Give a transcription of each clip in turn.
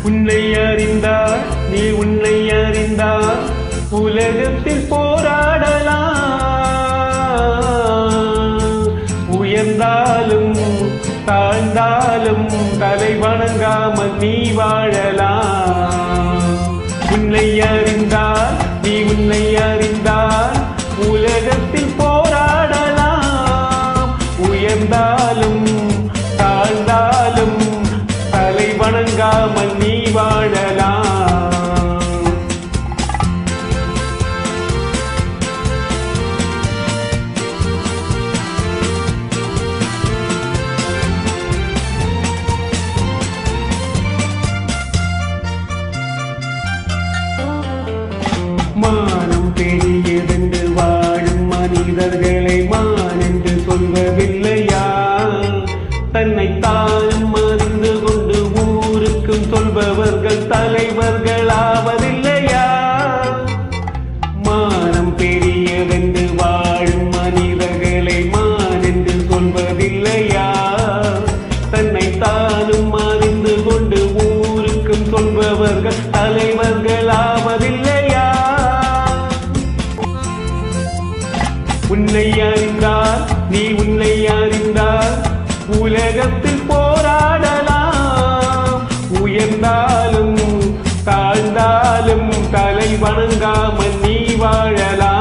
உன்னை அறிந்தார் நீ உன்னை அறிந்தார் உலகத்தில் போராடலாம். உயர்ந்தாலும் தாழ்ந்தாலும் தலை வணங்காமல் நீ வாழலாம். உன்னை அறிந்தார் நீ உன்னை அறிந்தார் உலகத்தில் போராடலாம். உயர்ந்தாலும் தாழ்ந்தாலும் தலை வணங்காமல் நீ வாழலாம். மானம் பெரியதென்று வாழும் மனிதர்களை மான் என்று சொல்வதில்லையா? தன்னை தானும் அறிந்து கொண்டு ஊருக்கும் சொல்பவர்கள் தலைவர்களாவதில்லையா? மானம் பெரியதென்று வாழும் மனிதர்களை மான் என்று சொல்வதில்லையா? தன்னை தானும் அறிந்து கொண்டு ஊருக்கும் சொல்பவர்கள் தலைவர்களாவதில்லையா? உன்னை அறிந்தால் நீ உன்னை அறிந்தால் உலகத்தில் போராடலாம். உயர்ந்தாலும் தாழ்ந்தாலும் தலை வணங்காமல் நீ வாழலாம்.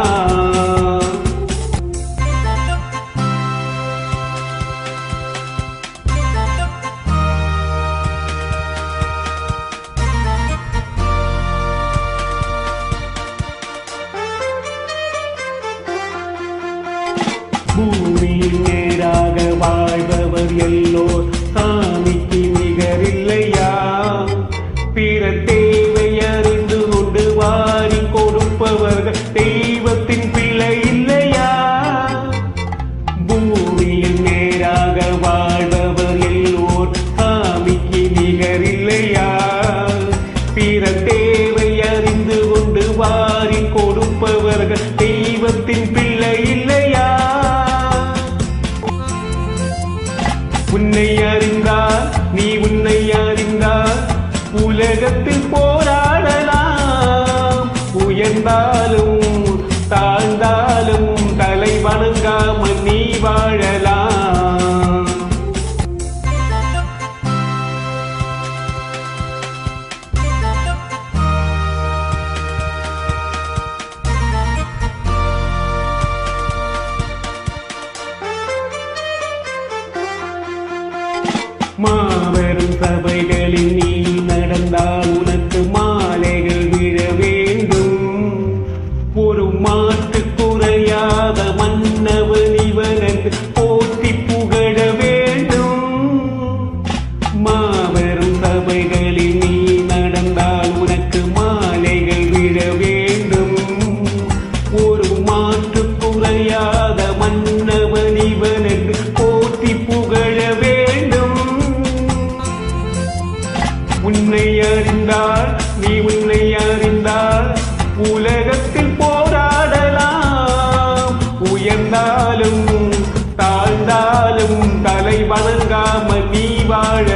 பூமியில் நேராக வாழ்பவர் எல்லோர் சாமிக்கு நிகரில்லையா? பிற தேவை அறிந்து கொண்டு வாரி கொடுப்பவர்கள் தெய்வத்தின் பிள்ளை இல்லையா? பூமியில் நேராக வாழ்பவர் எல்லோர் சாமிக்கு நிகரில்லையா? பிற தேவை அறிந்து கொண்டு வாரி கொடுப்பவர்கள் தெய்வத்தின் பிள்ளை இல்லையா? உன்னை அறிந்தால் நீ உன்னை அறிந்தால் உலகத்தில் போராடலாம். உயர்ந்தாலும் தாழ்ந்தாலும் தலை வணங்காமல் நீ வாழலாம். மாபெரும் சபைகளில் நீ நடந்தால் உனக்கு மாலைகள் விழ வேண்டும். ஒரு மாட்டு குறையாத மன்னவன் இவனுக்கு போற்றி புகழ வேண்டும். மாபெரும் சபைகளில் நீ நடந்தால் உனக்கு மாலைகள் விழ வேண்டும். ஒரு மாட்டு குறையாத மன்னவன் இவனுக்கு போற்றி புகழ வேண்டும். உன்னை அறிந்தால் நீ உன்னை அறிந்தால் உலகத்தில் போராடலாம். உயர்ந்தாலும் தாழ்ந்தாலும் தலை வணங்காமல் நீ வாழ